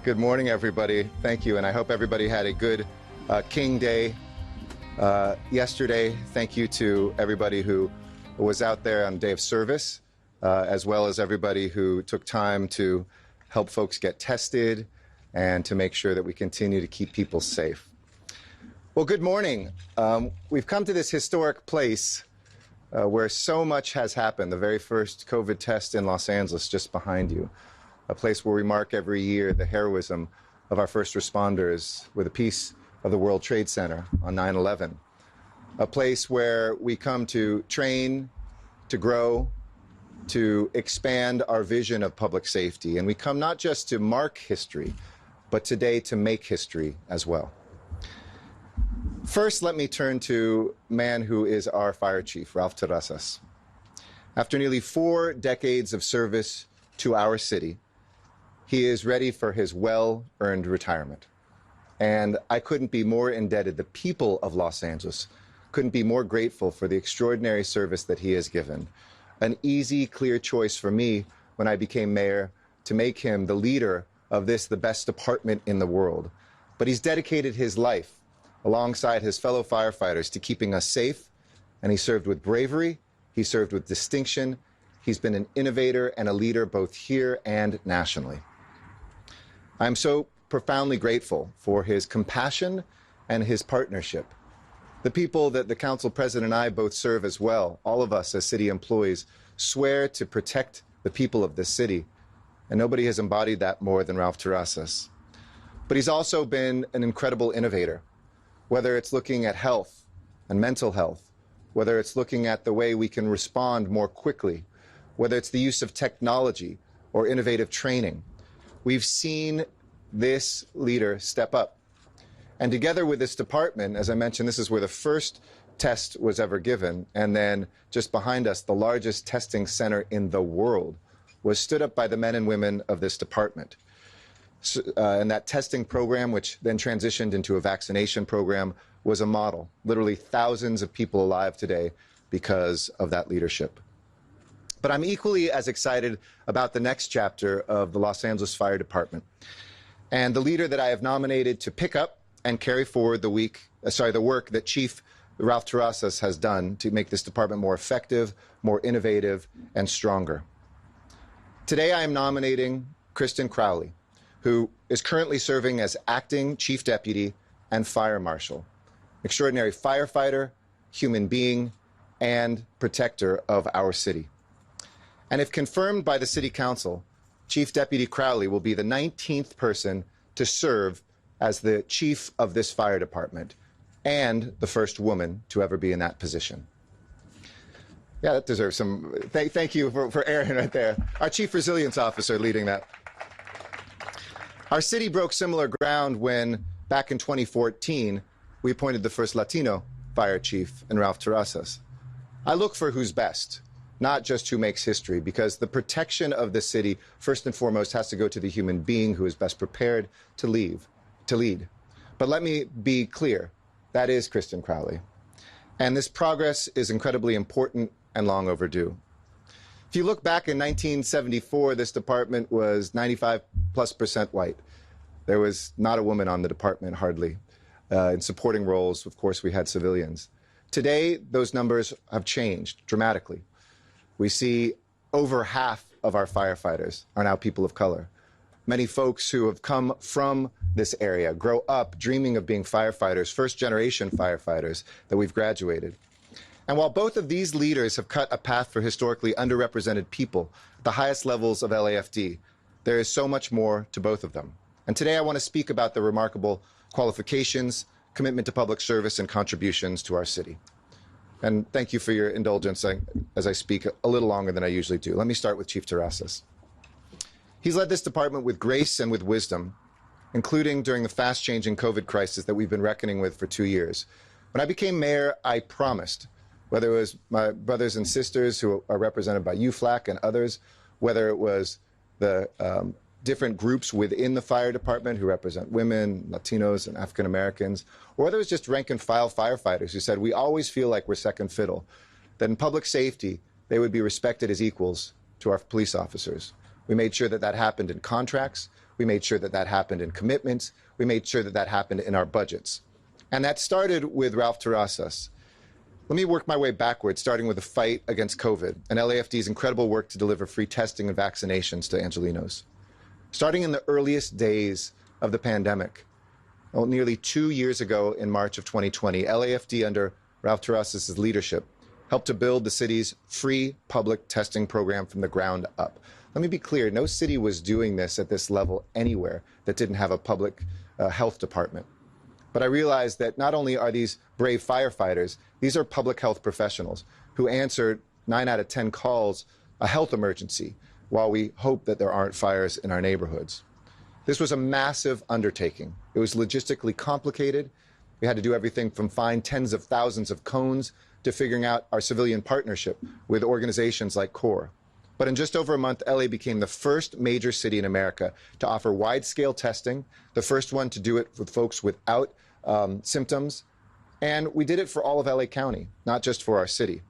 Good morning, everybody. Thank you, and I hope everybody had a good King Day yesterday. Thank you to everybody who was out there on day of service, as well as everybody who took time to help folks get tested and to make sure that we continue to keep people safe. Well, good morning. We've come to this historic place where so much has happened. The very first COVID test in Los Angeles, just behind you. A place where we mark every year the heroism of our first responders with a piece of the World Trade Center on 9/11. A place where we come to train, to grow, to expand our vision of public safety. And we come not just to mark history, but today to make history as well. First, let me turn to a man who is our fire chief, Ralph Terrazas. After nearly 4 decades of service to our city, he is ready for his well-earned retirement. And I couldn't be more indebted. The people of Los Angeles couldn't be more grateful for the extraordinary service that he has given. An easy, clear choice for me when I became mayor to make him the leader of this, the best department in the world. But he's dedicated his life alongside his fellow firefighters to keeping us safe, and he served with bravery, he served with distinction, he's been an innovator and a leader both here and nationally. I'm so profoundly grateful for his compassion and his partnership. The people that the council president and I both serve as well, all of us as city employees, swear to protect the people of this city, and nobody has embodied that more than Ralph Terrazas. But he's also been an incredible innovator. Whether it's looking at health and mental health, whether it's looking at the way we can respond more quickly, whether it's the use of technology or innovative training, we've seen this leader step up. And together with this department, as I mentioned, this is where the first test was ever given, and then just behind us, the largest testing center in the world was stood up by the men and women of this department. And that testing program, which then transitioned into a vaccination program, was a model. Literally thousands of people alive today because of that leadership. But I'm equally as excited about the next chapter of the Los Angeles Fire Department and the leader that I have nominated to pick up and carry forward the work that Chief Ralph Terrazas has done to make this department more effective, more innovative, and stronger. Today I am nominating Kristin Crowley, who is currently serving as acting chief deputy and fire marshal, extraordinary firefighter, human being, and protector of our city. And if confirmed by the City Council, Chief Deputy Crowley will be the 19th person to serve as the chief of this fire department and the first woman to ever be in that position. Yeah, that deserves some, thank you for Aaron right there. Our Chief Resilience Officer leading that. Our city broke similar ground when, back in 2014, we appointed the first Latino fire chief in Ralph Terrazas. I look for who's best, not just who makes history, because the protection of the city, first and foremost, has to go to the human being who is best prepared to lead. But let me be clear, that is Kristin Crowley. And this progress is incredibly important and long overdue. If you look back in 1974, this department was 95+% white. There was not a woman on the department, hardly. In supporting roles, of course, we had civilians. Today, those numbers have changed dramatically. We see over half of our firefighters are now people of color. Many folks who have come from this area grow up dreaming of being firefighters, first-generation firefighters that we've graduated. And while both of these leaders have cut a path for historically underrepresented people at the highest levels of LAFD, there is so much more to both of them. And today I want to speak about the remarkable qualifications, commitment to public service, and contributions to our city. And thank you for your indulgence as I speak a little longer than I usually do. Let me start with Chief Terrazas. He's led this department with grace and with wisdom, including during the fast-changing COVID crisis that we've been reckoning with for 2 years. When I became mayor, I promised, whether it was my brothers and sisters who are represented by UFLAC and others, whether it was the different groups within the fire department who represent women, Latinos, and African Americans, or whether it was just rank and file firefighters who said, we always feel like we're second fiddle, that in public safety, they would be respected as equals to our police officers. We made sure that that happened in contracts. We made sure that that happened in commitments. We made sure that that happened in our budgets. And that started with Ralph Terrazas. Let me work my way backwards, starting with the fight against COVID and LAFD's incredible work to deliver free testing and vaccinations to Angelenos. Starting in the earliest days of the pandemic, nearly 2 years ago in March of 2020, LAFD under Ralph Terrazas' leadership helped to build the city's free public testing program from the ground up. Let me be clear, no city was doing this at this level anywhere that didn't have a public health department. But I realized that not only are these brave firefighters, these are public health professionals who answered 9 out of 10 calls a health emergency while we hope that there aren't fires in our neighborhoods. This was a massive undertaking. It was logistically complicated. We had to do everything from find tens of thousands of cones to figuring out our civilian partnership with organizations like CORE. But in just over a month, LA became the first major city in America to offer wide-scale testing, the first one to do it with folks without symptoms, and we did it for all of LA County, not just for our city.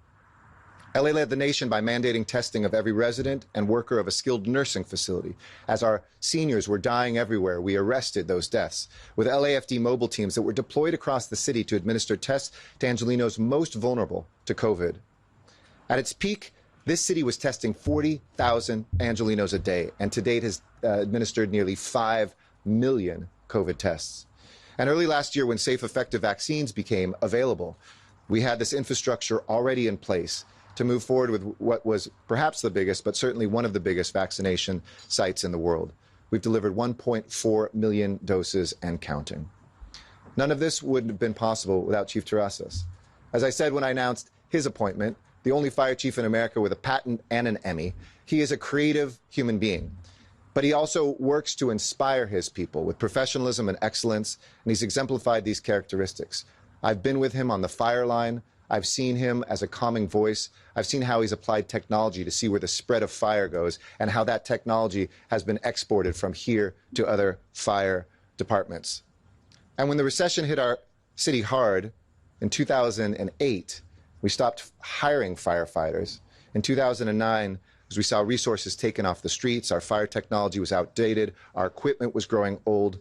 LA led the nation by mandating testing of every resident and worker of a skilled nursing facility. As our seniors were dying everywhere, we arrested those deaths with LAFD mobile teams that were deployed across the city to administer tests to Angelenos most vulnerable to COVID. At its peak, this city was testing 40,000 Angelenos a day, and to date has administered nearly 5 million COVID tests. And early last year, when safe, effective vaccines became available, we had this infrastructure already in place to move forward with what was perhaps the biggest, but certainly one of the biggest vaccination sites in the world. We've delivered 1.4 million doses and counting. None of this would have been possible without Chief Terrazas. As I said when I announced his appointment, the only fire chief in America with a patent and an Emmy, he is a creative human being. But he also works to inspire his people with professionalism and excellence, and he's exemplified these characteristics. I've been with him on the fire line. I've seen him as a calming voice. I've seen how he's applied technology to see where the spread of fire goes and how that technology has been exported from here to other fire departments. And when the recession hit our city hard in 2008, we stopped hiring firefighters. In 2009, as we saw resources taken off the streets, our fire technology was outdated, our equipment was growing old,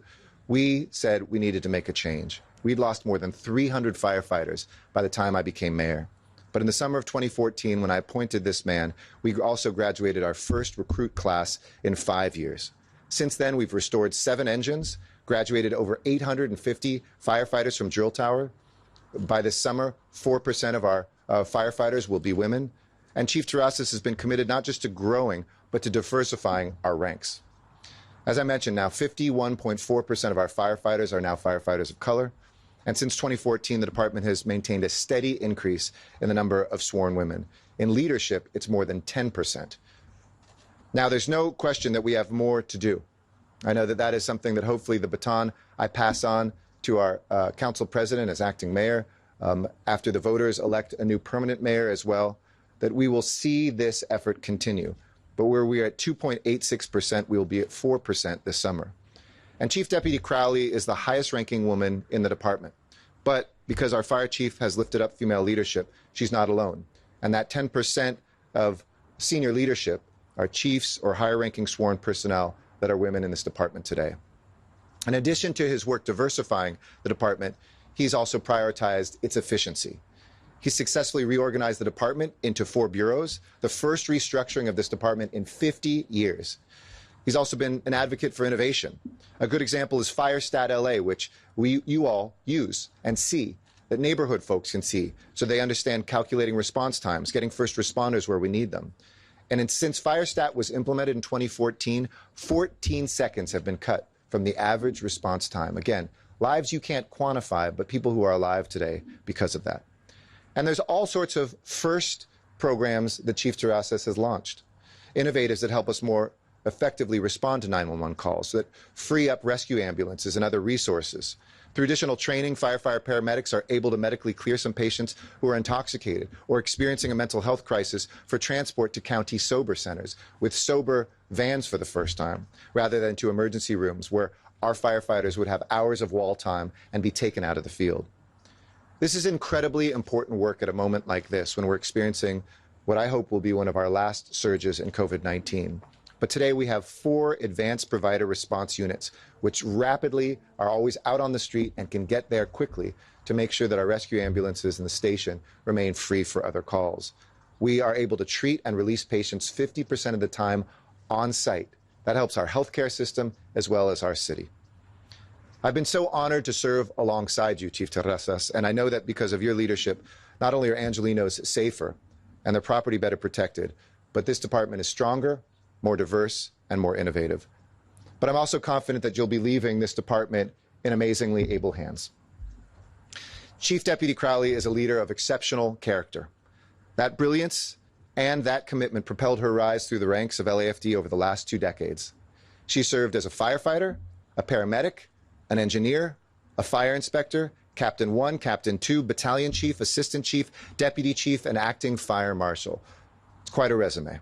we said we needed to make a change. We'd lost more than 300 firefighters by the time I became mayor. But in the summer of 2014, when I appointed this man, we also graduated our first recruit class in 5 years. Since then, we've restored 7 engines, graduated over 850 firefighters from Drill Tower. By this summer, 4% of our firefighters will be women. And Chief Terrazas has been committed not just to growing, but to diversifying our ranks. As I mentioned, now 51.4% of our firefighters are now firefighters of color. And since 2014, the department has maintained a steady increase in the number of sworn women. In leadership, it's more than 10%. Now, there's no question that we have more to do. I know that that is something that hopefully the baton I pass on to our council president as acting mayor, after the voters elect a new permanent mayor as well, that we will see this effort continue. But where we are at 2.86%, we will be at 4% this summer. And Chief Deputy Crowley is the highest ranking woman in the department. But because our fire chief has lifted up female leadership, she's not alone. And that 10% of senior leadership are chiefs or higher ranking sworn personnel that are women in this department today. In addition to his work diversifying the department, he's also prioritized its efficiency. He successfully reorganized the department into 4 bureaus, the first restructuring of this department in 50 years. He's also been an advocate for innovation. A good example is FireStat LA, which you all use and see, that neighborhood folks can see, so they understand calculating response times, getting first responders where we need them. And since FireStat was implemented in 2014, 14 seconds have been cut from the average response time. Again, lives you can't quantify, but people who are alive today because of that. And there's all sorts of first programs that Chief Terrazas has launched. Innovatives that help us more effectively respond to 911 calls, that free up rescue ambulances and other resources. Through additional training, firefighter paramedics are able to medically clear some patients who are intoxicated or experiencing a mental health crisis for transport to county sober centers with sober vans for the first time, rather than to emergency rooms where our firefighters would have hours of wall time and be taken out of the field. This is incredibly important work at a moment like this when we're experiencing what I hope will be one of our last surges in COVID-19. But today we have 4 advanced provider response units, which rapidly are always out on the street and can get there quickly to make sure that our rescue ambulances in the station remain free for other calls. We are able to treat and release patients 50% of the time on site. That helps our healthcare system as well as our city. I've been so honored to serve alongside you, Chief Terrazas, and I know that because of your leadership, not only are Angelinos safer and their property better protected, but this department is stronger, more diverse, and more innovative. But I'm also confident that you'll be leaving this department in amazingly able hands. Chief Deputy Crowley is a leader of exceptional character. That brilliance and that commitment propelled her rise through the ranks of LAFD over the last 2 decades. She served as a firefighter, a paramedic, an engineer, a fire inspector, Captain 1, Captain 2, Battalion Chief, Assistant Chief, Deputy Chief, and Acting Fire Marshal. It's quite a resume.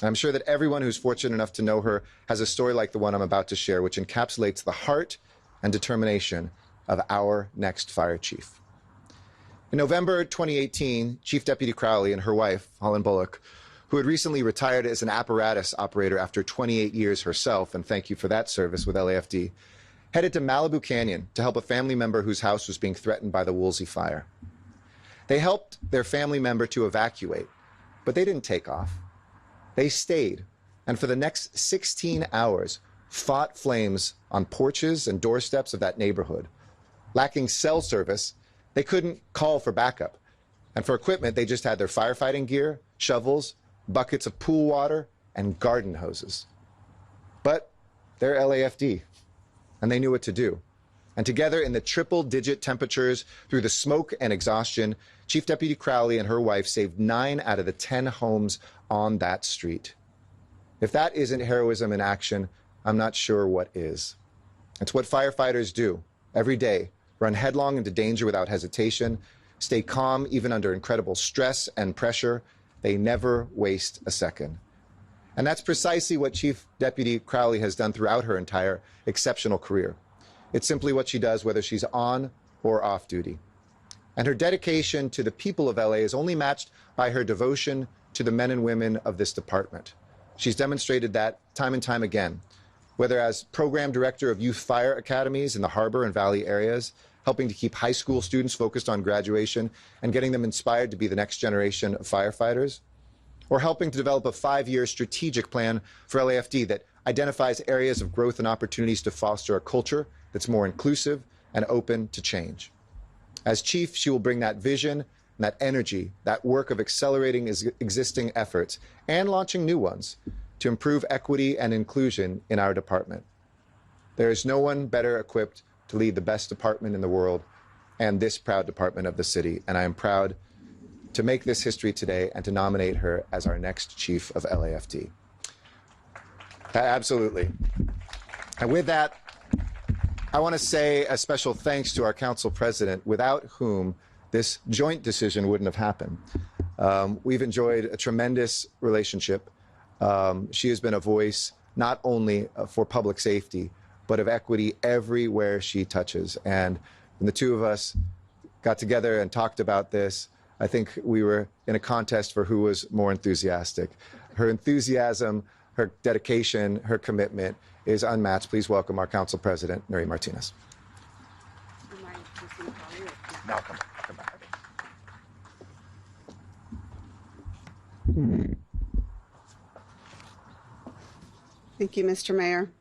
I'm sure that everyone who's fortunate enough to know her has a story like the one I'm about to share, which encapsulates the heart and determination of our next fire chief. In November 2018, Chief Deputy Crowley and her wife, Holland Bullock, who had recently retired as an apparatus operator after 28 years herself, and thank you for that service with LAFD, headed to Malibu Canyon to help a family member whose house was being threatened by the Woolsey fire. They helped their family member to evacuate, but they didn't take off. They stayed, and for the next 16 hours, fought flames on porches and doorsteps of that neighborhood. Lacking cell service, they couldn't call for backup. And for equipment, they just had their firefighting gear, shovels, buckets of pool water, and garden hoses. But they're LAFD, and they knew what to do. And together in the triple-digit temperatures, through the smoke and exhaustion, Chief Deputy Crowley and her wife saved 9 out of the 10 homes on that street. If that isn't heroism in action, I'm not sure what is. It's what firefighters do every day: run headlong into danger without hesitation, stay calm even under incredible stress and pressure. They never waste a second. And that's precisely what Chief Deputy Crowley has done throughout her entire exceptional career. It's simply what she does whether she's on or off duty. And her dedication to the people of LA is only matched by her devotion to the men and women of this department. She's demonstrated that time and time again, whether as program director of youth fire academies in the Harbor and Valley areas, helping to keep high school students focused on graduation and getting them inspired to be the next generation of firefighters, or helping to develop a 5-year strategic plan for LAFD that identifies areas of growth and opportunities to foster a culture that's more inclusive and open to change. As chief, she will bring that vision and that energy, that work of accelerating existing efforts and launching new ones to improve equity and inclusion in our department. There is no one better equipped to lead the best department in the world and this proud department of the city, and I am proud to make this history today and to nominate her as our next chief of LAFD. Absolutely. And with that, I want to say a special thanks to our council president, without whom this joint decision wouldn't have happened. We've enjoyed a tremendous relationship. She has been a voice not only for public safety, but of equity everywhere she touches. And when the two of us got together and talked about this, I think we were in a contest for who was more enthusiastic. Her enthusiasm, her dedication, her commitment is unmatched. Please welcome our council president, Nury Martinez. Now come back. Thank you, Mr. Mayor.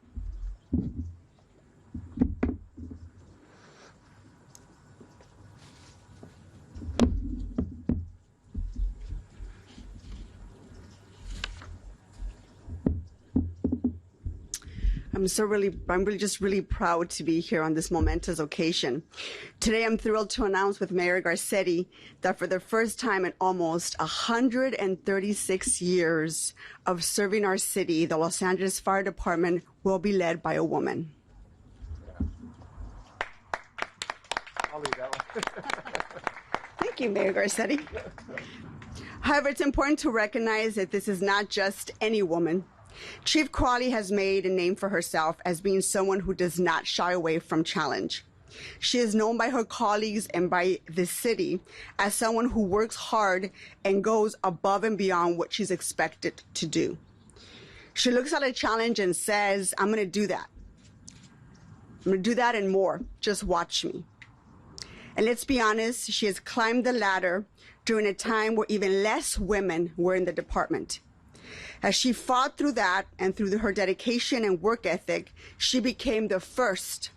I'm really proud to be here on this momentous occasion. Today, I'm thrilled to announce with Mayor Garcetti that for the first time in almost 136 years of serving our city, the Los Angeles Fire Department will be led by a woman. I'll leave that one. Thank you, Mayor Garcetti. However, it's important to recognize that this is not just any woman. Chief Crowley has made a name for herself as being someone who does not shy away from challenge. She is known by her colleagues and by the city as someone who works hard and goes above and beyond what she's expected to do. She looks at a challenge and says, I'm going to do that. I'm going to do that and more. Just watch me. And let's be honest, she has climbed the ladder during a time where even less women were in the department. As she fought through that and through her dedication and work ethic, she became the first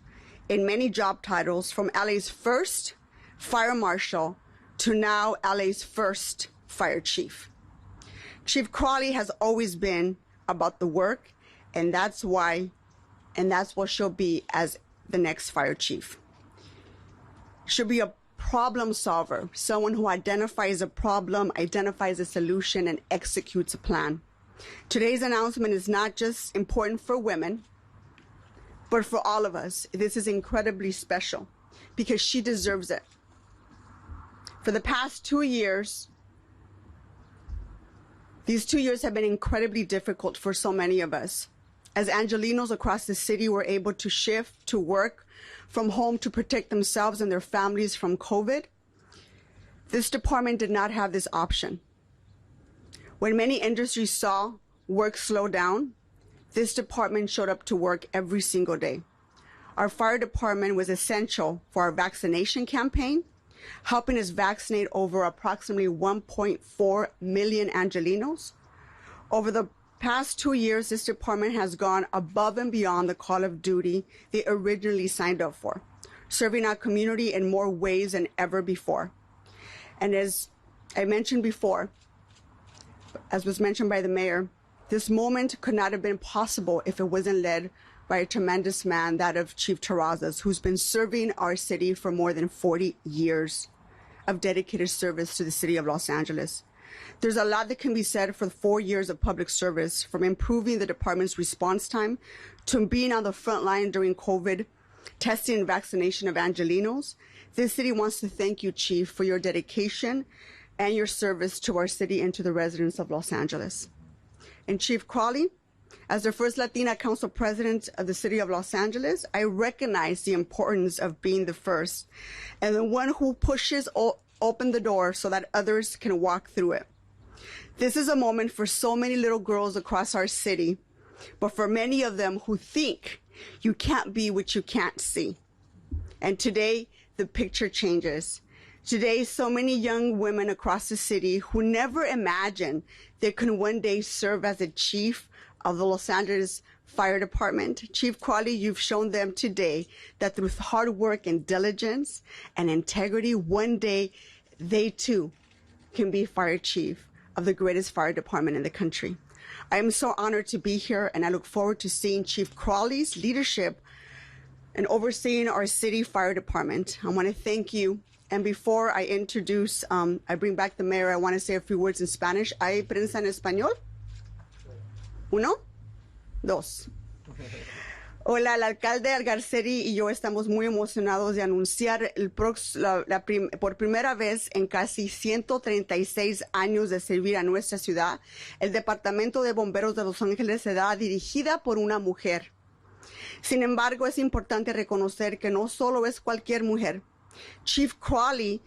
in many job titles, from LA's first fire marshal to now LA's first fire chief. Chief Crowley has always been about the work, and that's what she'll be as the next fire chief. She'll be a problem solver, someone who identifies a problem, identifies a solution, and executes a plan. Today's announcement is not just important for women, but for all of us. This is incredibly special because she deserves it. For the past 2 years, these 2 years have been incredibly difficult for so many of us. As Angelenos across the city were able to shift to work from home to protect themselves and their families from COVID, this department did not have this option. When many industries saw work slow down, this department showed up to work every single day. Our fire department was essential for our vaccination campaign, helping us vaccinate over approximately 1.4 million Angelenos. Over the past 2 years, this department has gone above and beyond the call of duty they originally signed up for, serving our community in more ways than ever before. And as I mentioned before, as was mentioned by the mayor, this moment could not have been possible if it wasn't led by a tremendous man, that of Chief Terrazas, who's been serving our city for more than 40 years of dedicated service to the city of Los Angeles. There's a lot that can be said for 4 years of public service, from improving the department's response time to being on the front line during COVID, testing and vaccination of Angelenos. This city wants to thank you, Chief, for your dedication and your service to our city and to the residents of Los Angeles. And Chief Crowley, as the first Latina council president of the city of Los Angeles, I recognize the importance of being the first and the one who pushes open the door so that others can walk through it. This is a moment for so many little girls across our city, but for many of them who think you can't be what you can't see. And today, the picture changes. Today, so many young women across the city who never imagined they could one day serve as a chief of the Los Angeles Fire Department. Chief Crowley, you've shown them today that through hard work and diligence and integrity, one day they too can be fire chief of the greatest fire department in the country. I am so honored to be here, and I look forward to seeing Chief Crowley's leadership and overseeing our city fire department. I want to thank you. And before I introduce, I bring back the mayor, I want to say a few words in Spanish. ¿Hay prensa en español? Uno, dos. Hola, el alcalde Garcetti y yo estamos muy emocionados de anunciar por primera vez en casi 136 años de servir a nuestra ciudad, el Departamento de Bomberos de Los Ángeles será dirigida por una mujer. Sin embargo, es importante reconocer que no solo es cualquier mujer. Chief Crowley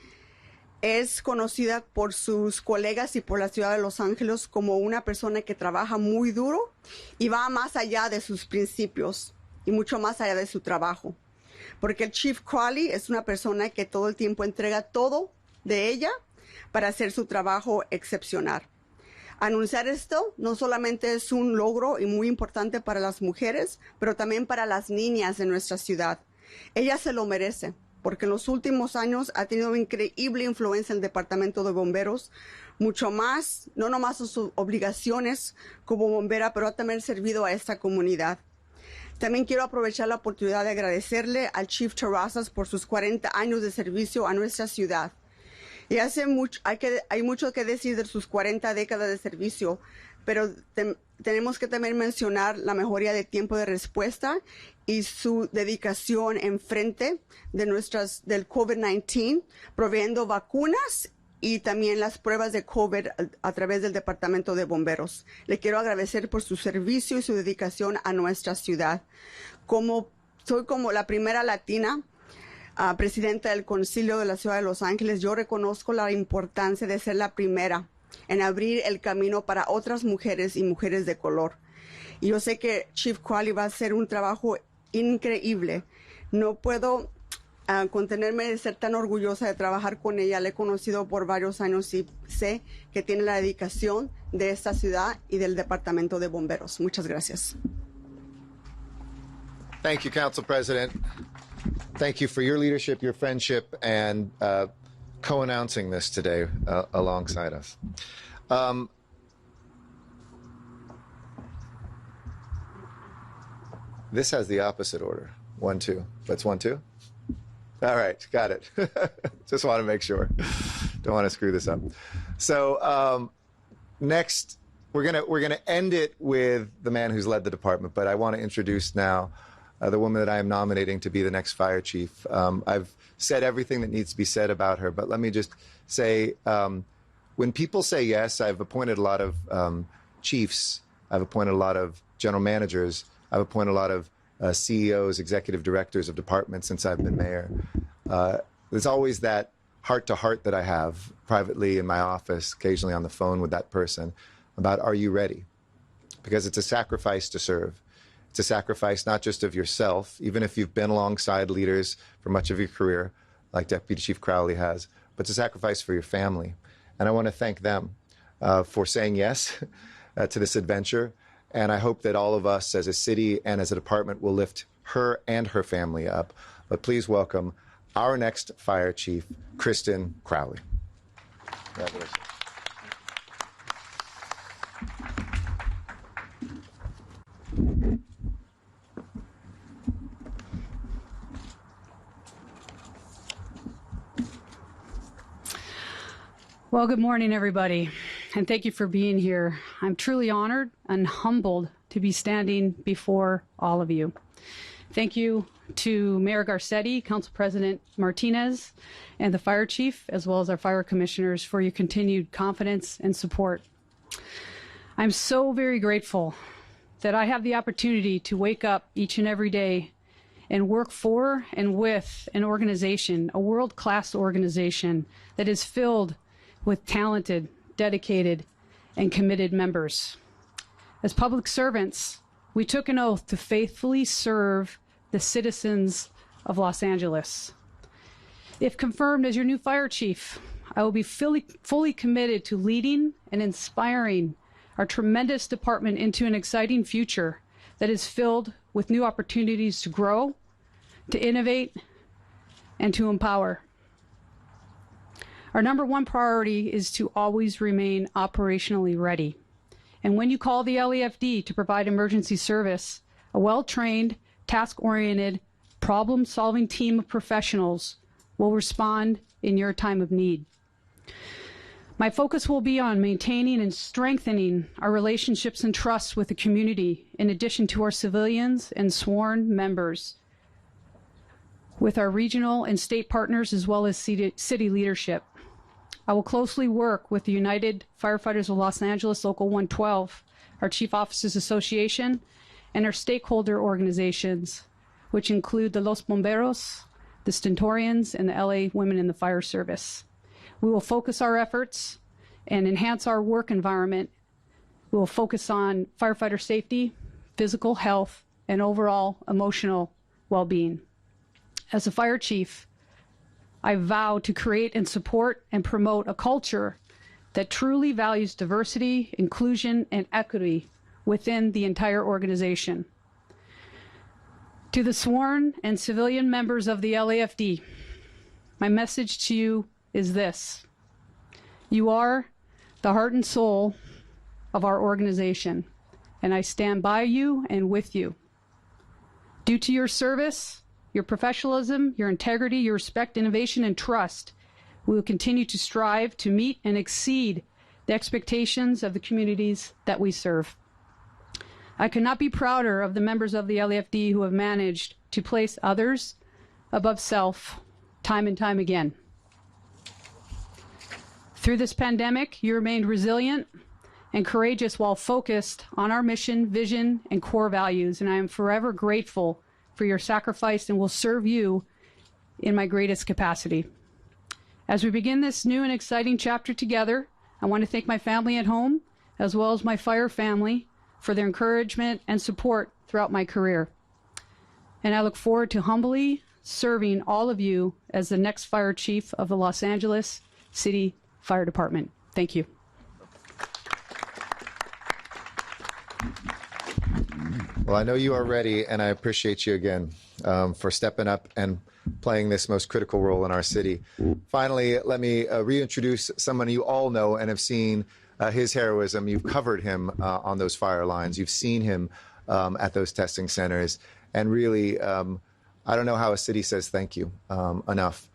es conocida por sus colegas y por la ciudad de Los Ángeles como una persona que trabaja muy duro y va más allá de sus principios y mucho más allá de su trabajo. Porque el Chief Crowley es una persona que todo el tiempo entrega todo de ella para hacer su trabajo excepcional. Anunciar esto no solamente es un logro y muy importante para las mujeres, pero también para las niñas de nuestra ciudad. Ella se lo merece, porque en los últimos años ha tenido increíble influencia en el Departamento de Bomberos, mucho más, no nomás en sus obligaciones como bombera, pero ha también servido a esta comunidad. También quiero aprovechar la oportunidad de agradecerle al Chief Terrazas por sus 40 años de servicio a nuestra ciudad. Y hay mucho que decir de sus 40 décadas de servicio, pero tenemos que también mencionar la mejoría de tiempo de respuesta y su dedicación en frente del COVID-19, proveyendo vacunas y también las pruebas de COVID a través del Departamento de Bomberos. Le quiero agradecer por su servicio y su dedicación a nuestra ciudad. Soy como la primera latina presidenta del Concilio de la Ciudad de Los Ángeles, yo reconozco la importancia de ser la primera en abrir el camino para otras mujeres y mujeres de color. Y yo sé que Chief Crowley va a hacer un trabajo increíble. No puedo contenerme de ser tan orgullosa de trabajar con ella. La he conocido por varios años y sé que tiene la dedicación de esta ciudad y del Departamento de Bomberos. Muchas gracias. Thank you, Council President. Thank you for your leadership, your friendship, and co-announcing this today alongside us. This has the opposite order. 1, 2. That's 1, 2? All right, got it. Just want to make sure. Don't want to screw this up. So next, we're gonna end it with the man who's led the department, but I want to introduce now the woman that I am nominating to be the next fire chief. I've said everything that needs to be said about her, but let me just say, when people say yes, I've appointed a lot of chiefs, I've appointed a lot of general managers, I've appointed a lot of CEOs, executive directors of departments since I've been mayor. There's always that heart-to-heart that I have privately in my office, occasionally on the phone with that person, about are you ready? Because it's a sacrifice to serve. It's a sacrifice not just of yourself, even if you've been alongside leaders for much of your career, like Deputy Chief Crowley has, but it's a sacrifice for your family. And I want to thank them for saying yes to this adventure. And I hope that all of us as a city and as a department will lift her and her family up. But please welcome our next fire chief, Kristin Crowley. Congratulations. Well, good morning, everybody, and thank you for being here. I'm truly honored and humbled to be standing before all of you. Thank you to Mayor Garcetti, Council President Martinez, and the Fire Chief, as well as our fire commissioners, for your continued confidence and support. I'm so very grateful that I have the opportunity to wake up each and every day and work for and with an organization, a world-class organization that is filled with talented, dedicated, and committed members. As public servants, we took an oath to faithfully serve the citizens of Los Angeles. If confirmed as your new fire chief, I will be fully committed to leading and inspiring our tremendous department into an exciting future that is filled with new opportunities to grow, to innovate, and to empower. Our number one priority is to always remain operationally ready. And when you call the LAFD to provide emergency service, a well-trained, task-oriented, problem-solving team of professionals will respond in your time of need. My focus will be on maintaining and strengthening our relationships and trust with the community, in addition to our civilians and sworn members, with our regional and state partners, as well as city leadership. I will closely work with the United Firefighters of Los Angeles Local 112, our Chief Officers Association, and our stakeholder organizations, which include the Los Bomberos, the Stentorians, and the LA Women in the Fire Service. We will focus our efforts and enhance our work environment. We will focus on firefighter safety, physical health, and overall emotional well-being. As a fire chief, I vow to create and support and promote a culture that truly values diversity, inclusion, and equity within the entire organization. To the sworn and civilian members of the LAFD, my message to you is this: you are the heart and soul of our organization, and I stand by you and with you. Due to your service, your professionalism, your integrity, your respect, innovation, and trust, we will continue to strive to meet and exceed the expectations of the communities that we serve. I could not be prouder of the members of the LAFD who have managed to place others above self time and time again. Through this pandemic, you remained resilient and courageous while focused on our mission, vision, and core values, and I am forever grateful for your sacrifice and will serve you in my greatest capacity. As we begin this new and exciting chapter together, I want to thank my family at home, as well as my fire family, for their encouragement and support throughout my career. And I look forward to humbly serving all of you as the next fire chief of the Los Angeles City Fire Department. Thank you. Well, I know you are ready, and I appreciate you again for stepping up and playing this most critical role in our city. Finally, let me reintroduce someone you all know and have seen his heroism. You've covered him on those fire lines. You've seen him at those testing centers. And really, I don't know how a city says thank you enough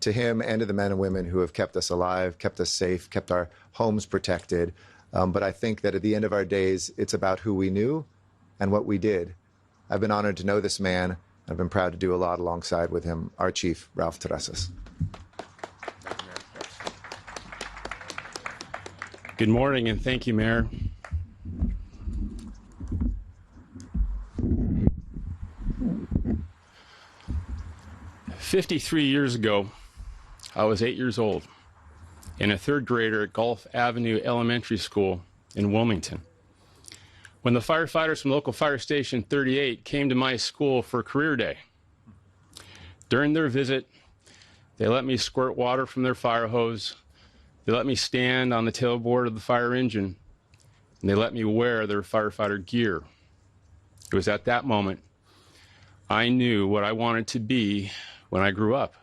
to him and to the men and women who have kept us alive, kept us safe, kept our homes protected. But I think that at the end of our days, it's about who we knew and what we did. I've been honored to know this man. I've been proud to do a lot alongside with him, our Chief Ralph Terrazas. Good morning, and thank you, Mayor. "53 years ago, I was 8 years old and a third grader at Gulf Avenue Elementary School in Wilmington, when the firefighters from local fire station 38 came to my school for career day. During their visit, they let me squirt water from their fire hose, they let me stand on the tailboard of the fire engine, and they let me wear their firefighter gear. It was at that moment I knew what I wanted to be when I grew up.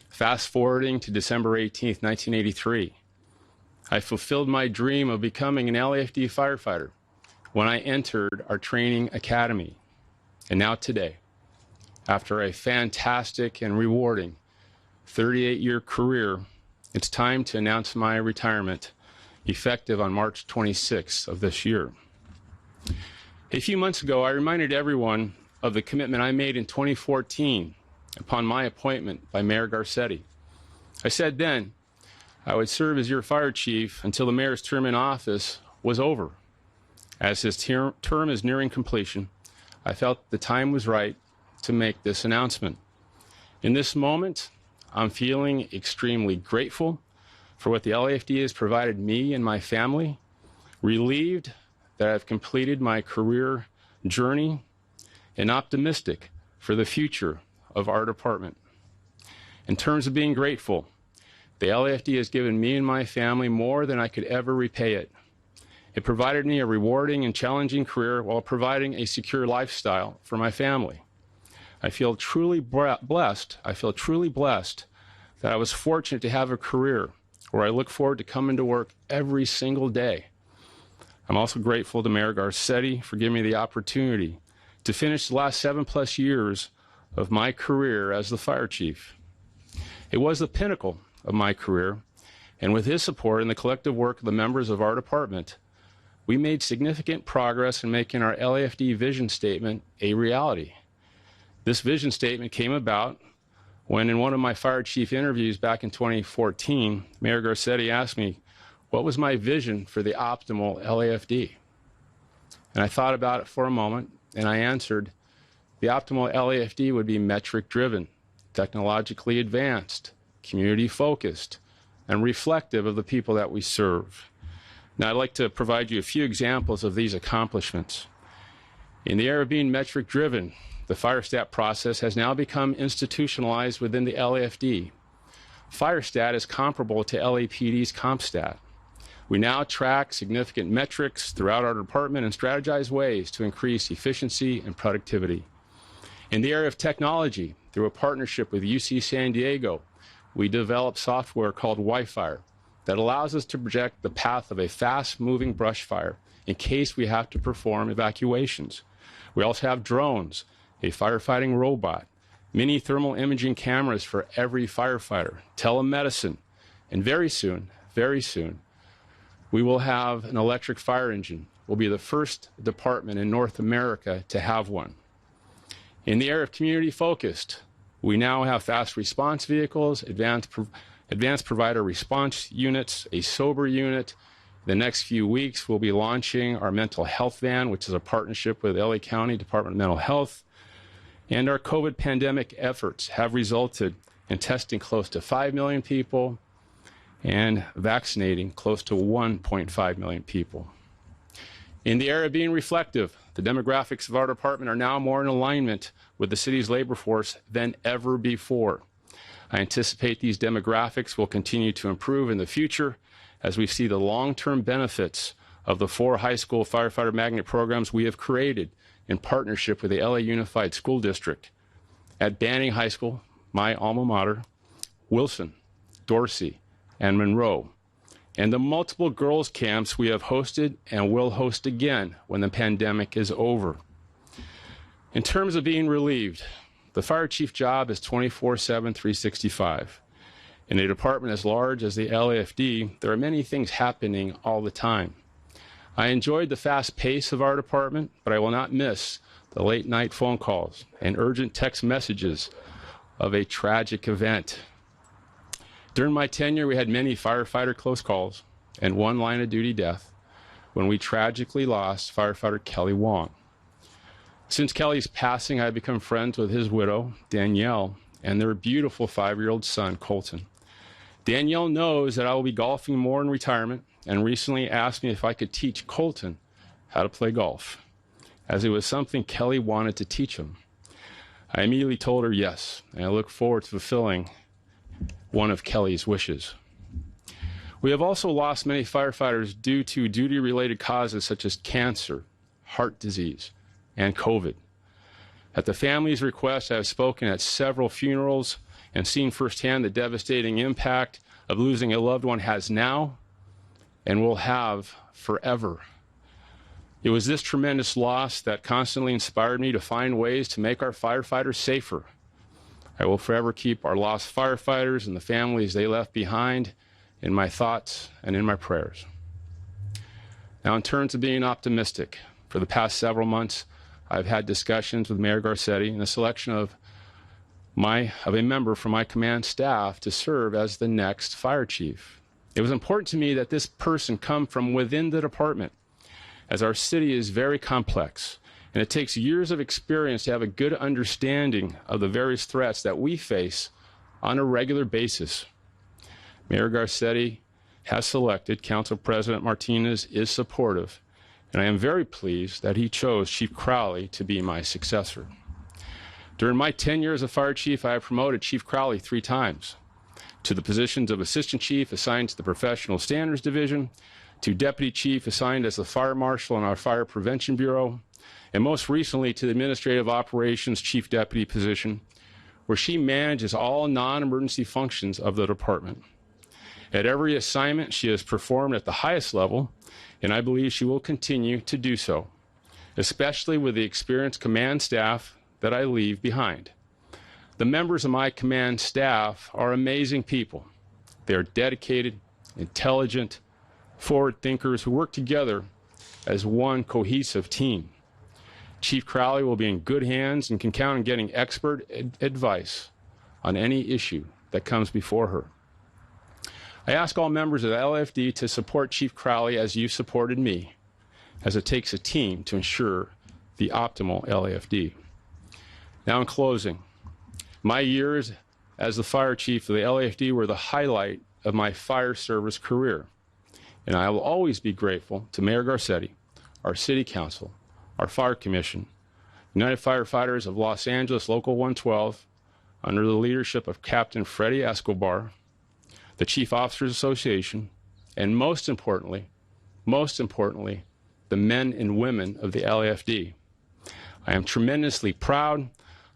Fast forwarding to December 18th, 1983, I fulfilled my dream of becoming an LAFD firefighter when I entered our training academy. And now today, after a fantastic and rewarding 38-year career, it's time to announce my retirement, effective on March 26th of this year. A few months ago, I reminded everyone of the commitment I made in 2014 upon my appointment by Mayor Garcetti. I said then I would serve as your fire chief until the mayor's term in office was over. As his term is nearing completion, I felt the time was right to make this announcement. In this moment, I'm feeling extremely grateful for what the LAFD has provided me and my family, relieved that I've completed my career journey, and optimistic for the future of our department. In terms of being grateful, the LAFD has given me and my family more than I could ever repay it. It provided me a rewarding and challenging career while providing a secure lifestyle for my family. I feel truly blessed that I was fortunate to have a career where I look forward to coming to work every single day. I'm also grateful to Mayor Garcetti for giving me the opportunity to finish the last 7+ years of my career as the fire chief. It was the pinnacle of my career, and with his support and the collective work of the members of our department, we made significant progress in making our LAFD vision statement a reality. This vision statement came about when, in one of my fire chief interviews back in 2014, Mayor Garcetti asked me what was my vision for the optimal LAFD. And I thought about it for a moment, and I answered, the optimal LAFD would be metric-driven, technologically advanced, community-focused, and reflective of the people that we serve. Now, I'd like to provide you a few examples of these accomplishments. In the area of being metric-driven, the FireStat process has now become institutionalized within the LAFD. FireStat is comparable to LAPD's CompStat. We now track significant metrics throughout our department and strategize ways to increase efficiency and productivity. In the area of technology, through a partnership with UC San Diego, we developed software called Wi-Fi that allows us to project the path of a fast-moving brush fire in case we have to perform evacuations. We also have drones, a firefighting robot, mini thermal imaging cameras for every firefighter, telemedicine, and very soon, we will have an electric fire engine. We'll be the first department in North America to have one. In the area of community-focused, we now have fast response vehicles, advanced provider response units, a sober unit. The next few weeks, we'll be launching our mental health van, which is a partnership with LA County Department of Mental Health. And our COVID pandemic efforts have resulted in testing close to 5 million people and vaccinating close to 1.5 million people. In the era of being reflective, the demographics of our department are now more in alignment with the city's labor force than ever before. I anticipate these demographics will continue to improve in the future as we see the long-term benefits of the 4 high school firefighter magnet programs we have created in partnership with the LA Unified School District. At Banning High School, my alma mater, Wilson, Dorsey, and Monroe, and the multiple girls' camps we have hosted and will host again when the pandemic is over. In terms of being relieved, the fire chief job is 24/7, 365. In a department as large as the LAFD, there are many things happening all the time. I enjoyed the fast pace of our department, but I will not miss the late-night phone calls and urgent text messages of a tragic event. During my tenure, we had many firefighter close calls and one line-of-duty death when we tragically lost firefighter Kelly Wong. Since Kelly's passing, I have become friends with his widow, Danielle, and their beautiful 5-year-old son, Colton. Danielle knows that I will be golfing more in retirement and recently asked me if I could teach Colton how to play golf, as it was something Kelly wanted to teach him. I immediately told her yes, and I look forward to fulfilling one of Kelly's wishes. We have also lost many firefighters due to duty-related causes such as cancer, heart disease, and COVID. At the family's request, I have spoken at several funerals and seen firsthand the devastating impact of losing a loved one has now and will have forever. It was this tremendous loss that constantly inspired me to find ways to make our firefighters safer. I will forever keep our lost firefighters and the families they left behind in my thoughts and in my prayers. Now, in terms of being optimistic, for the past several months, I've had discussions with Mayor Garcetti and the selection of a member from my command staff to serve as the next fire chief. It was important to me that this person come from within the department, as our city is very complex, and it takes years of experience to have a good understanding of the various threats that we face on a regular basis. Mayor Garcetti has selected, Council President Martinez is supportive, and I am very pleased that he chose Chief Crowley to be my successor. During my tenure as a fire chief, I have promoted Chief Crowley 3 times to the positions of Assistant Chief assigned to the Professional Standards Division, to Deputy Chief assigned as the Fire Marshal in our Fire Prevention Bureau, and most recently to the Administrative Operations Chief Deputy position, where she manages all non-emergency functions of the department. At every assignment, she has performed at the highest level, and I believe she will continue to do so, especially with the experienced command staff that I leave behind. The members of my command staff are amazing people. They are dedicated, intelligent, forward thinkers who work together as one cohesive team. Chief Crowley will be in good hands and can count on getting expert advice on any issue that comes before her. I ask all members of the LAFD to support Chief Crowley as you supported me, as it takes a team to ensure the optimal LAFD. Now, in closing, my years as the fire chief of the LAFD were the highlight of my fire service career, and I will always be grateful to Mayor Garcetti, our City Council, our Fire Commission, United Firefighters of Los Angeles Local 112, under the leadership of Captain Freddie Escobar, the Chief Officers Association, and most importantly, the men and women of the LAFD. I am tremendously proud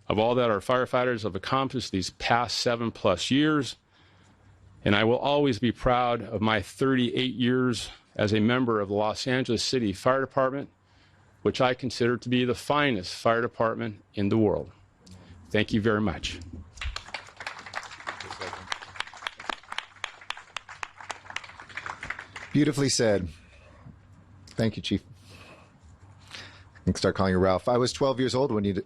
of all that our firefighters have accomplished these past 7+ years, and I will always be proud of my 38 years as a member of the Los Angeles City Fire Department, which I consider to be the finest fire department in the world. Thank you very much. Beautifully said. Thank you, Chief. I can start calling you Ralph. I was 12 years old when you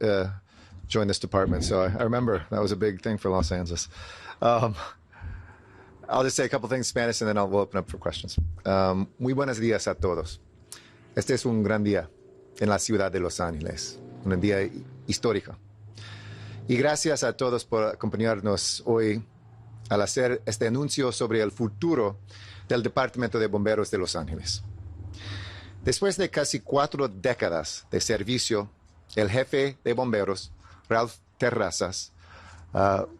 joined this department, so I remember that was a big thing for Los Angeles. I'll just say a couple things in Spanish and then we'll open up for questions. Muy buenos días a todos. Este es un gran día en la ciudad de Los Ángeles, un día histórico. Y gracias a todos por acompañarnos hoy al hacer este anuncio sobre el futuro del Departamento de Bomberos de Los Ángeles. Después de casi 4 décadas de servicio, el jefe de bomberos, Ralph Terrazas,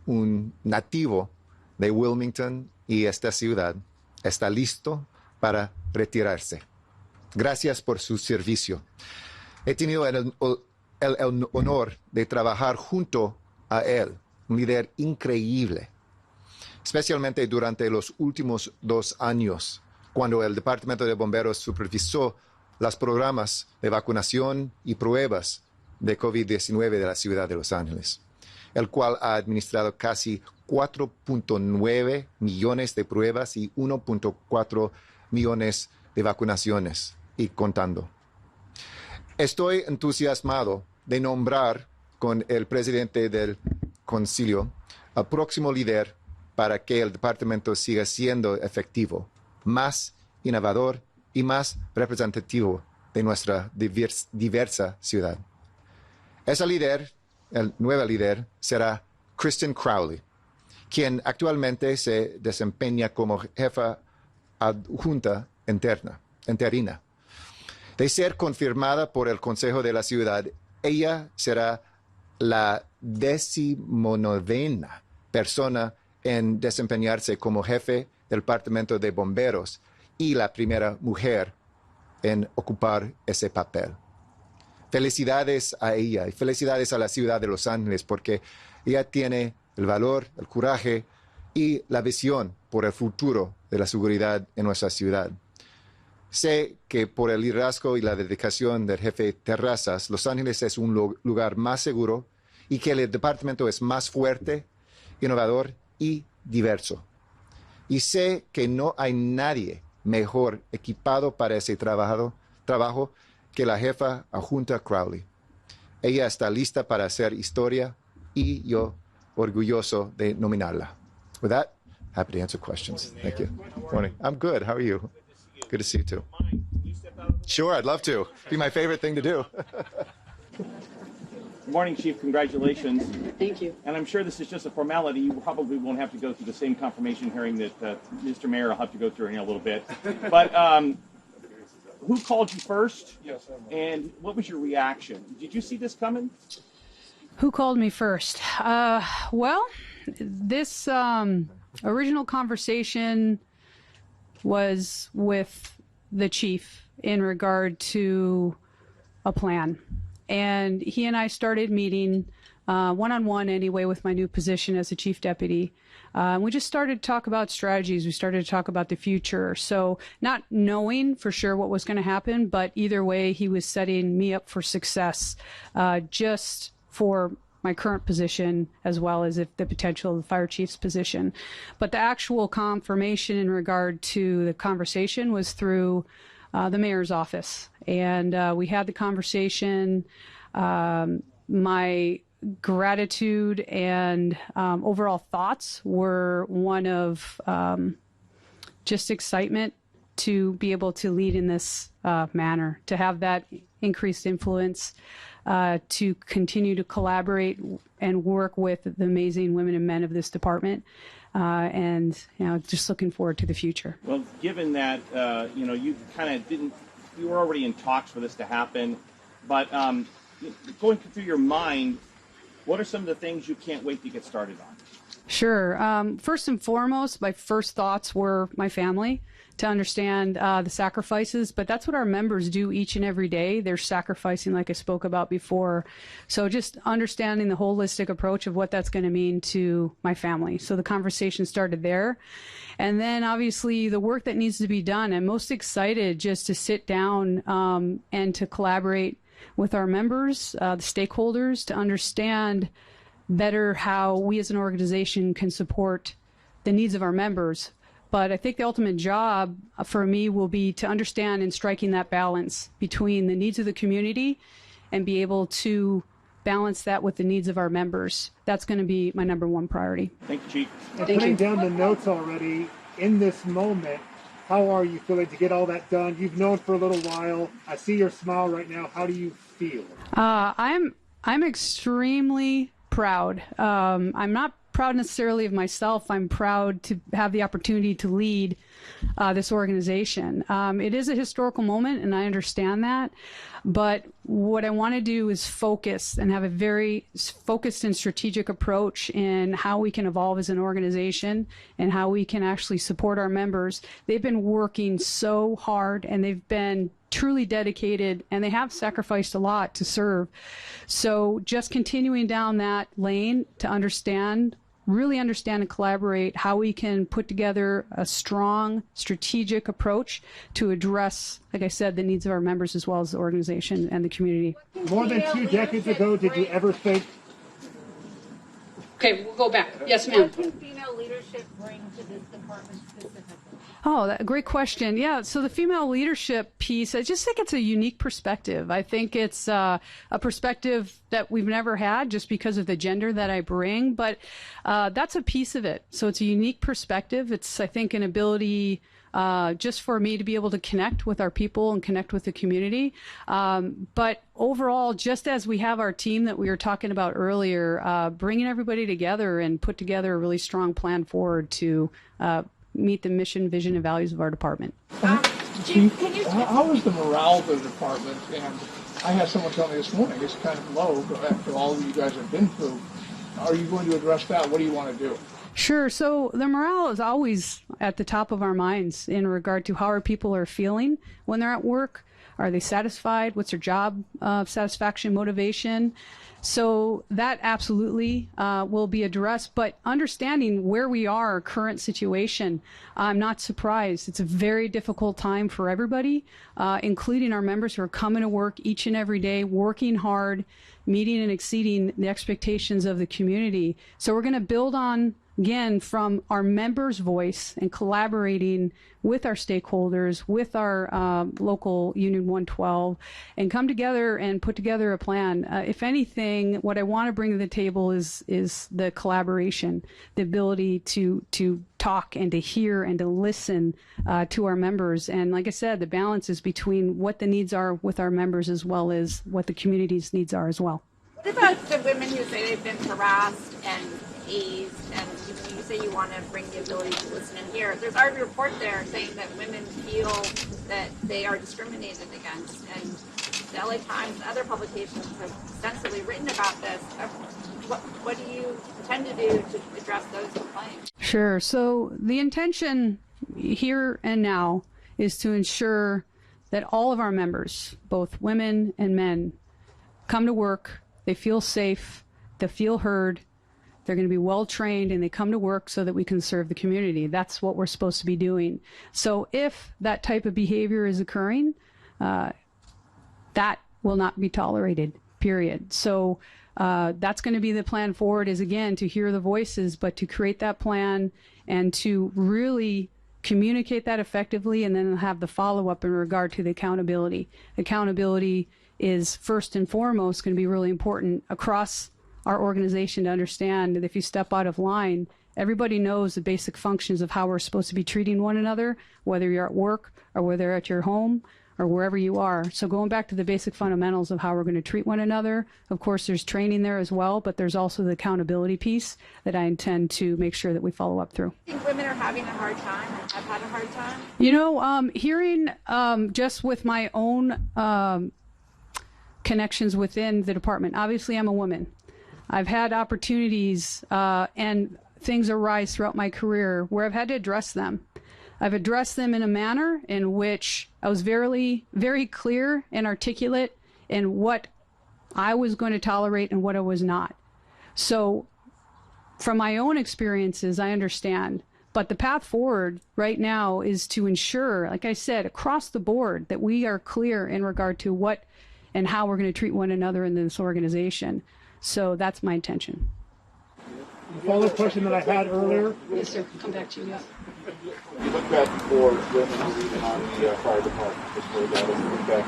un nativo de Wilmington y esta ciudad, está listo para retirarse. Gracias por su servicio. He tenido el honor de trabajar junto a él, un líder increíble, especialmente durante los últimos 2 años, cuando el Departamento de Bomberos supervisó los programas de vacunación y pruebas de COVID-19 de la ciudad de Los Ángeles, el cual ha administrado casi 4.9 millones de pruebas y 1.4 millones de vacunaciones, y contando. Estoy entusiasmado de nombrar con el presidente del concilio al próximo líder para que el departamento siga siendo efectivo, más innovador y más representativo de nuestra diversa ciudad. Esa líder, el nuevo líder, será Kristin Crowley, quien actualmente se desempeña como jefa adjunta interina. De ser confirmada por el Consejo de la Ciudad, ella será la 19ª persona en desempeñarse como jefe del Departamento de Bomberos y la primera mujer en ocupar ese papel. Felicidades a ella y felicidades a la ciudad de Los Ángeles, porque ella tiene el valor, el coraje y la visión por el futuro de la seguridad en nuestra ciudad. Sé que por el liderazgo y la dedicación del jefe Terrazas, Los Ángeles es un lugar más seguro y que el departamento es más fuerte, innovador y diverso. Y sé que no hay nadie mejor equipado para ese trabajo que la jefa adjunta Crowley. Ella está lista para hacer historia y yo orgulloso de nominarla. With that, happy to answer questions. Thank you. Morning. I'm good. How are you? Good to see you too. Sure, I'd love to. Be my favorite thing to do. Good morning, Chief. Congratulations. Thank you. And I'm sure this is just a formality. You probably won't have to go through the same confirmation hearing that Mr. Mayor will have to go through in a little bit. But who called you first? And what was your reaction? Did you see this coming? Who called me first? Well, this original conversation was with the chief in regard to a plan. And he and I started meeting one-on-one anyway with my new position as a chief deputy. We just started to talk about strategies. We started to talk about the future. So not knowing for sure what was going to happen, but either way, he was setting me up for success just for my current position as well as if the potential of the fire chief's position. But the actual confirmation in regard to the conversation was through the mayor's office. And we had the conversation. My gratitude and overall thoughts were one of just excitement to be able to lead in this manner, to have that increased influence, to continue to collaborate and work with the amazing women and men of this department, and just looking forward to the future. Well, given that you kind of you were already in talks for this to happen, but going through your mind, what are some of the things you can't wait to get started on? Sure. First and foremost, my first thoughts were my family, to understand the sacrifices, but that's what our members do each and every day. They're sacrificing, like I spoke about before. So just understanding the holistic approach of what that's going to mean to my family. So the conversation started there. And then obviously the work that needs to be done. I'm most excited just to sit down and to collaborate with our members, the stakeholders, to understand better how we as an organization can support the needs of our members. But I think the ultimate job for me will be to understand and striking that balance between the needs of the community and be able to balance that with the needs of our members. That's going to be my number one priority. Thank you, Chief. And putting down the notes already in this moment, how are you feeling to get all that done? You've known for a little while. I see your smile right now. How do you feel? I'm extremely proud. I'm not proud necessarily of myself. I'm proud to have the opportunity to lead this organization. It is a historical moment, and I understand that. But what I want to do is focus and have a very focused and strategic approach in how we can evolve as an organization and how we can actually support our members. They've been working so hard, and they've been truly dedicated, and they have sacrificed a lot to serve. So just continuing down that lane to really understand and collaborate how we can put together a strong strategic approach to address, like I said, the needs of our members as well as the organization and the community. More than 2 decades ago, did you ever think? Okay, we'll go back. Yes, ma'am. What can female leadership bring to this department specifically? Oh, great question. Yeah, so the female leadership piece, I just think it's a unique perspective. I think it's a perspective that we've never had just because of the gender that I bring, but that's a piece of it. So it's a unique perspective. It's, I think, an ability just for me to be able to connect with our people and connect with the community. But overall, just as we have our team that we were talking about earlier, bringing everybody together and put together a really strong plan forward to meet the mission, vision, and values of our department. Chief, how is the morale of the department? And I had someone tell me this morning it's kind of low after all you guys have been through. Are you going to address that? What do you want to do? Sure. So the morale is always at the top of our minds in regard to how our people are feeling when they're at work. Are they satisfied? What's their job satisfaction, motivation? So that absolutely will be addressed, but understanding where we are, our current situation, I'm not surprised. It's a very difficult time for everybody, including our members who are coming to work each and every day, working hard, meeting and exceeding the expectations of the community. So we're going to build on, again, from our members' voice and collaborating with our stakeholders, with our local Union 112, and come together and put together a plan. If anything, what I want to bring to the table is the collaboration, the ability to talk and to hear and to listen to our members. And like I said, the balance is between what the needs are with our members as well as what the community's needs are as well. What about the women who say they've been harassed and hazed, and you say you want to bring the ability to listen and hear? There's already a report there saying that women feel that they are discriminated against, and the LA Times and other publications have extensively written about this. What do you intend to do to address those complaints? Sure. So the intention here and now is to ensure that all of our members, both women and men, come to work, they feel safe, they feel heard, they're going to be well trained, and they come to work so that we can serve the community. That's what we're supposed to be doing. So if that type of behavior is occurring, that will not be tolerated, period. So that's going to be the plan forward, is again to hear the voices, but to create that plan and to really communicate that effectively, and then have the follow-up in regard to the accountability. Accountability is first and foremost going to be really important across our organization to understand that if you step out of line, everybody knows the basic functions of how we're supposed to be treating one another, whether you're at work or whether you're at your home or wherever you are. So going back to the basic fundamentals of how we're going to treat one another, of course there's training there as well, but there's also the accountability piece that I intend to make sure that we follow up through. I think women are having a hard time, or have had a hard time? You know, hearing just with my own connections within the department, obviously I'm a woman. I've had opportunities and things arise throughout my career where I've had to address them. I've addressed them in a manner in which I was very, very clear and articulate in what I was going to tolerate and what I was not. So from my own experiences, I understand. But the path forward right now is to ensure, like I said, across the board, that we are clear in regard to what and how we're going to treat one another in this organization. So that's my intention. The follow-up question that I had earlier. Yes, sir. Come back to you. Yes. You look back before women were even on the fire department, just for that, and look back,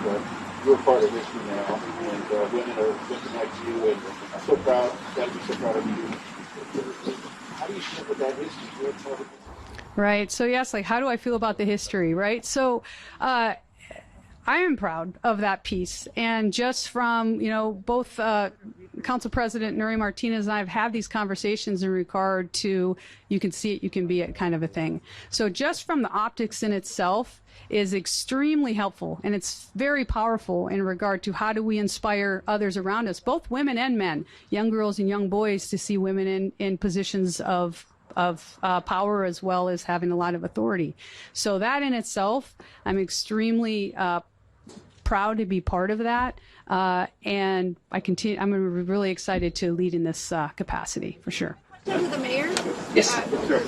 you're part of history now, and women are looking at you, and I'm so proud, gotta be so proud of you. How do you feel about that history? You're part of it. Right. So yes, like how do I feel about the history, right? So I am proud of that piece. And just from, both Council President Nury Martinez and I have had these conversations in regard to you can see it, you can be it kind of a thing. So just from the optics in itself is extremely helpful, and it's very powerful in regard to how do we inspire others around us, both women and men, young girls and young boys, to see women in positions of power as well as having a lot of authority. So that in itself, I'm extremely proud to be part of that, and I'm really excited to lead in this capacity for sure. To the mayor? Yes. Sure.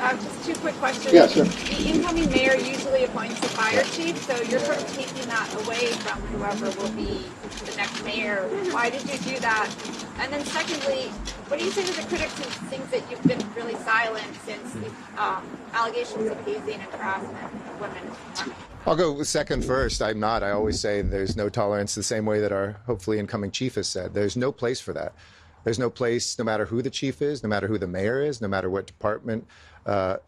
Just two quick questions. Yeah, sure. The incoming mayor usually appoints the fire chief, so you're sort of taking that away from whoever will be the next mayor. Why did you do that? And then secondly, what do you say to the critics who think that you've been really silent since the allegations of hazing and harassment of women? I'll go with second first. I'm not. I always say there's no tolerance, the same way that our hopefully incoming chief has said. There's no place for that. There's no place, no matter who the chief is, no matter who the mayor is, no matter what department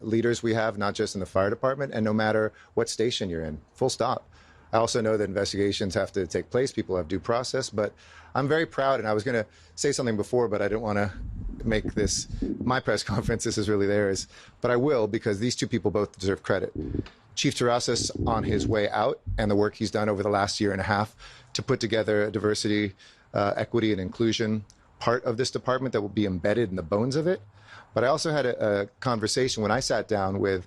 leaders we have, not just in the fire department, and no matter what station you're in. Full stop. I also know that investigations have to take place. People have due process, but I'm very proud. And I was going to say something before, but I didn't want to make this my press conference. This is really theirs. But I will, because these two people both deserve credit. Chief Terrazas on his way out and the work he's done over the last year and a half to put together a diversity, equity, and inclusion part of this department that will be embedded in the bones of it. But I also had a conversation when I sat down with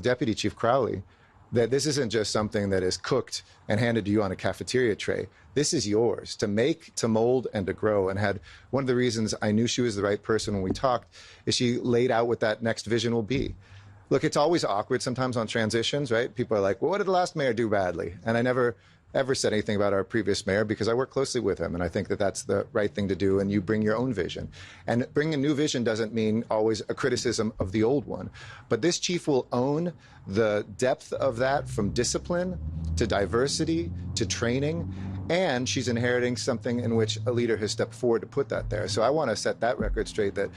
Deputy Chief Crowley that this isn't just something that is cooked and handed to you on a cafeteria tray. This is yours to make, to mold, and to grow. And had one of the reasons I knew she was the right person when we talked is she laid out what that next vision will be. Look, it's always awkward sometimes on transitions, right? People are like, well, what did the last mayor do badly? And I never ever said anything about our previous mayor because I work closely with him, and I think that that's the right thing to do, and you bring your own vision. And bringing a new vision doesn't mean always a criticism of the old one. But this chief will own the depth of that, from discipline to diversity to training, and she's inheriting something in which a leader has stepped forward to put that there. So I want to set that record straight, that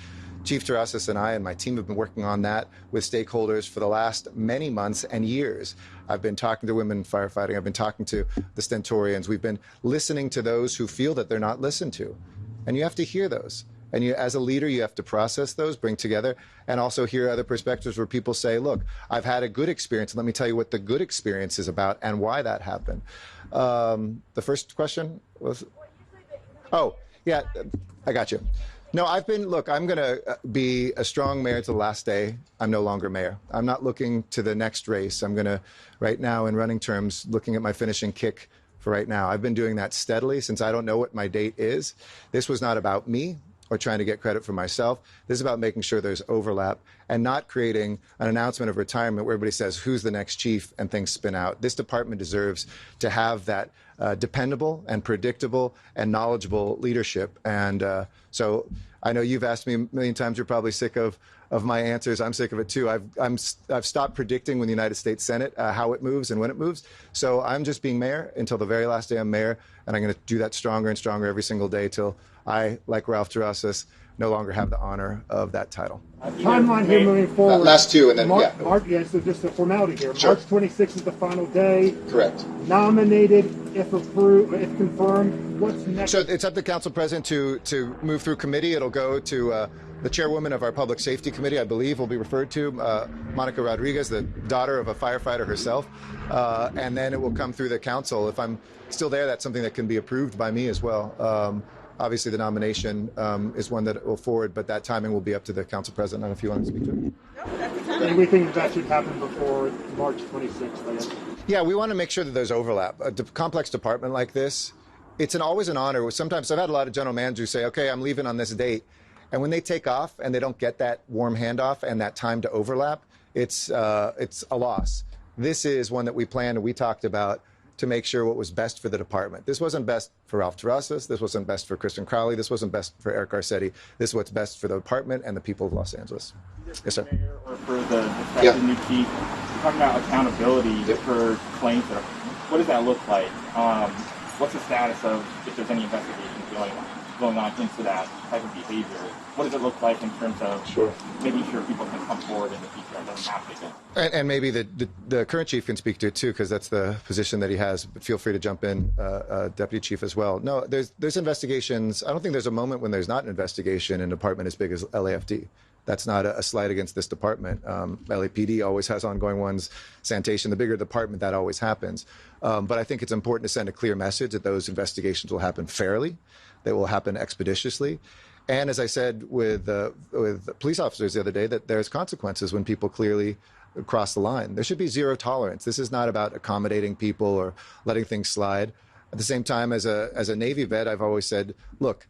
Chief Terrazas and I and my team have been working on that with stakeholders for the last many months and years. I've been talking to women in firefighting. I've been talking to the stentorians. We've been listening to those who feel that they're not listened to. And you have to hear those. And you, as a leader, you have to process those, bring together, and also hear other perspectives where people say, look, I've had a good experience. Let me tell you what the good experience is about and why that happened. The first question was, oh, yeah, I got you. No, I'm going to be a strong mayor to the last day. I'm no longer mayor. I'm not looking to the next race. I'm going to, right now in running terms, looking at my finishing kick for right now. I've been doing that steadily since I don't know what my date is. This was not about me or trying to get credit for myself. This is about making sure there's overlap and not creating an announcement of retirement where everybody says, who's the next chief, and things spin out. This department deserves to have that dependable and predictable and knowledgeable leadership. And so I know you've asked me a million times, you're probably sick of my answers. I'm sick of it too. I've stopped predicting when the United States Senate, how it moves and when it moves. So I'm just being mayor until the very last day I'm mayor, and I'm going to do that stronger and stronger every single day till I, like Ralph Terrazas, no longer have the honor of that title. Timeline here moving forward. Last two, and then, So just a formality here. Sure. March 26th is the final day. Correct. Nominated, if approved, if confirmed, what's next? So it's up to the council president to move through committee. It'll go to the chairwoman of our public safety committee, I believe, will be referred to, Monica Rodriguez, the daughter of a firefighter herself. And then it will come through the council. If I'm still there, that's something that can be approved by me as well. Obviously, the nomination is one that will forward, but that timing will be up to the council president. I don't know if you want to speak to it. And we think that should happen before March 26th, I guess. Yeah, we want to make sure that there's overlap. A complex department like this, it's always an honor. Sometimes I've had a lot of general managers say, okay, I'm leaving on this date. And when they take off and they don't get that warm handoff and that time to overlap, it's a loss. This is one that we planned and we talked about to make sure what was best for the department. This wasn't best for Ralph Terrazas. This wasn't best for Kristin Crowley. This wasn't best for Eric Garcetti. This is what's best for the department and the people of Los Angeles. Yes, sir. Or for the new chief, you're talking about accountability for claims. What does that look like? What's the status of if there's any investigations going on? going on into that type of behavior. What does it look like in terms of making sure people can come forward in the future and doesn't happen again? And maybe the current chief can speak to it too, because that's the position that he has. But feel free to jump in, Deputy Chief, as well. No, there's investigations. I don't think there's a moment when there's not an investigation in a department as big as LAFD. That's not a slight against this department. LAPD always has ongoing ones. Sanitation, the bigger the department, that always happens. But I think it's important to send a clear message that those investigations will happen fairly, they will happen expeditiously. And as I said with police officers the other day, that there's consequences when people clearly cross the line. There should be zero tolerance. This is not about accommodating people or letting things slide. At the same time, as a Navy vet, I've always said, look,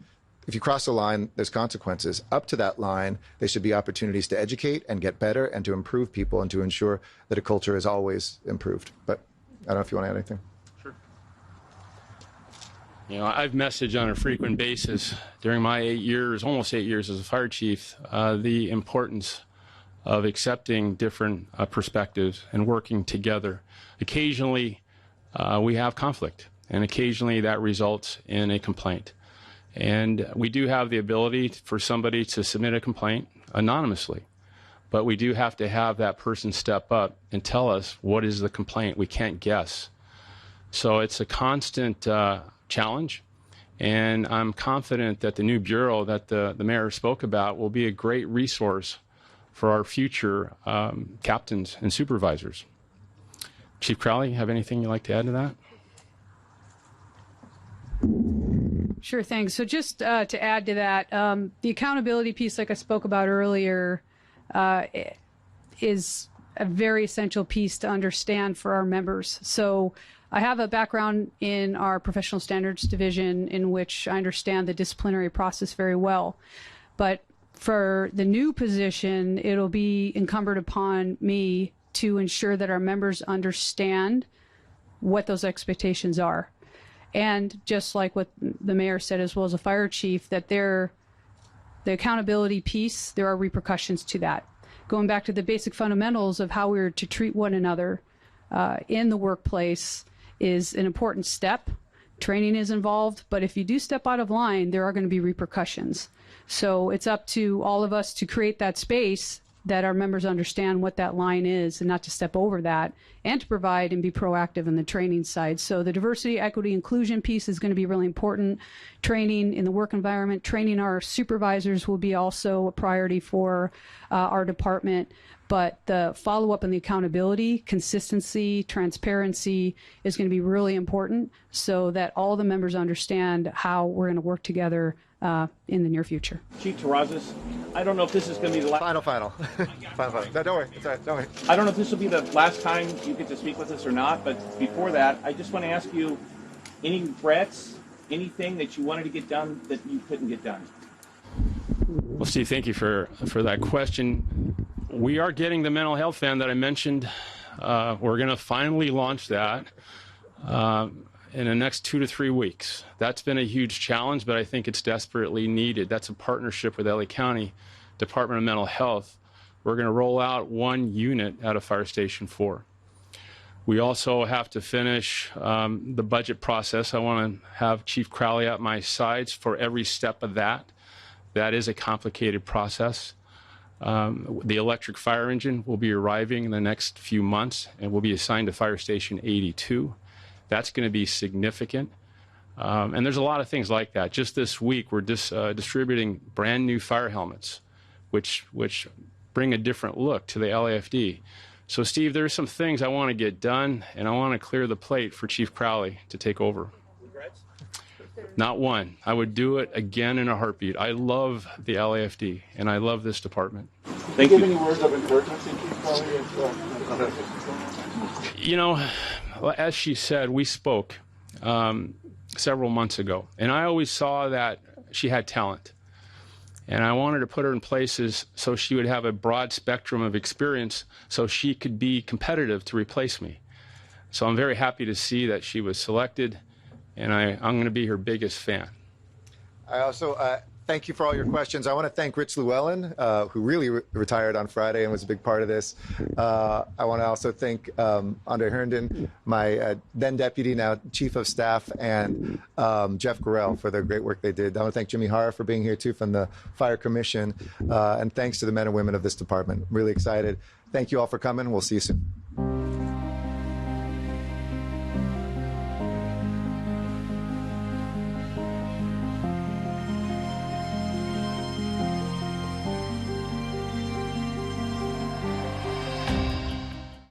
if you cross a line, there's consequences. Up to that line, there should be opportunities to educate and get better and to improve people and to ensure that a culture is always improved. But I don't know if you want to add anything. Sure. You know, I've messaged on a frequent basis during my 8 years, almost 8 years as a fire chief, the importance of accepting different perspectives and working together. Occasionally, we have conflict, and occasionally that results in a complaint. And we do have the ability for somebody to submit a complaint anonymously, but we do have to have that person step up and tell us what is the complaint. We can't guess. So it's a constant challenge, and I'm confident that the new bureau that the mayor spoke about will be a great resource for our future captains and supervisors. Chief Crowley, have anything you'd like to add to that? Sure thing. So just to add to that, the accountability piece, like I spoke about earlier, is a very essential piece to understand for our members. So I have a background in our professional standards division in which I understand the disciplinary process very well. But for the new position, it'll be incumbent upon me to ensure that our members understand what those expectations are. And just like what the mayor said, as well as the fire chief, that the accountability piece, there are repercussions to that. Going back to the basic fundamentals of how we're to treat one another in the workplace is an important step. Training is involved, but if you do step out of line, there are going to be repercussions. So it's up to all of us to create that space that our members understand what that line is and not to step over that, and to provide and be proactive in the training side. So the diversity, equity, inclusion piece is going to be really important. Training in the work environment, training our supervisors will be also a priority for our department. But the follow-up and the accountability, consistency, transparency is going to be really important so that all the members understand how we're going to work together in the near future. Chief Terrazas, I don't know if this is going to be the last... Final. No, don't worry. It's all right. Don't worry. I don't know if this will be the last time you get to speak with us or not, but before that, I just want to ask you, any regrets, anything that you wanted to get done that you couldn't get done? Well, Steve, thank you for that question. We are getting the mental health van that I mentioned. We're going to finally launch that in the next 2 to 3 weeks. That's been a huge challenge, but I think it's desperately needed. That's a partnership with LA County Department of Mental Health. We're going to roll out 1 unit out of Fire Station 4. We also have to finish the budget process. I want to have Chief Crowley at my sides for every step of that. That is a complicated process. The electric fire engine will be arriving in the next few months and will be assigned to Fire Station 82. That's going to be significant. And there's a lot of things like that. Just this week, we're distributing brand new fire helmets, which bring a different look to the LAFD. So, Steve, there's some things I want to get done, and I want to clear the plate for Chief Crowley to take over. Regrets? Not one. I would do it again in a heartbeat. I love the LAFD, and I love this department. Thank you. Give any words of encouragement to Chief Crowley? You know, as she said, we spoke several months ago, and I always saw that she had talent. And I wanted to put her in places so she would have a broad spectrum of experience so she could be competitive to replace me. So I'm very happy to see that she was selected, and I'm going to be her biggest fan. I also, Thank you for all your questions. I want to thank Rich Llewellyn, who really retired on Friday and was a big part of this. I want to also thank Andre Herndon, my then deputy, now chief of staff, and Jeff Gorell for the great work they did. I want to thank Jimmy Hara for being here, too, from the Fire Commission. And thanks to the men and women of this department. Really excited. Thank you all for coming. We'll see you soon.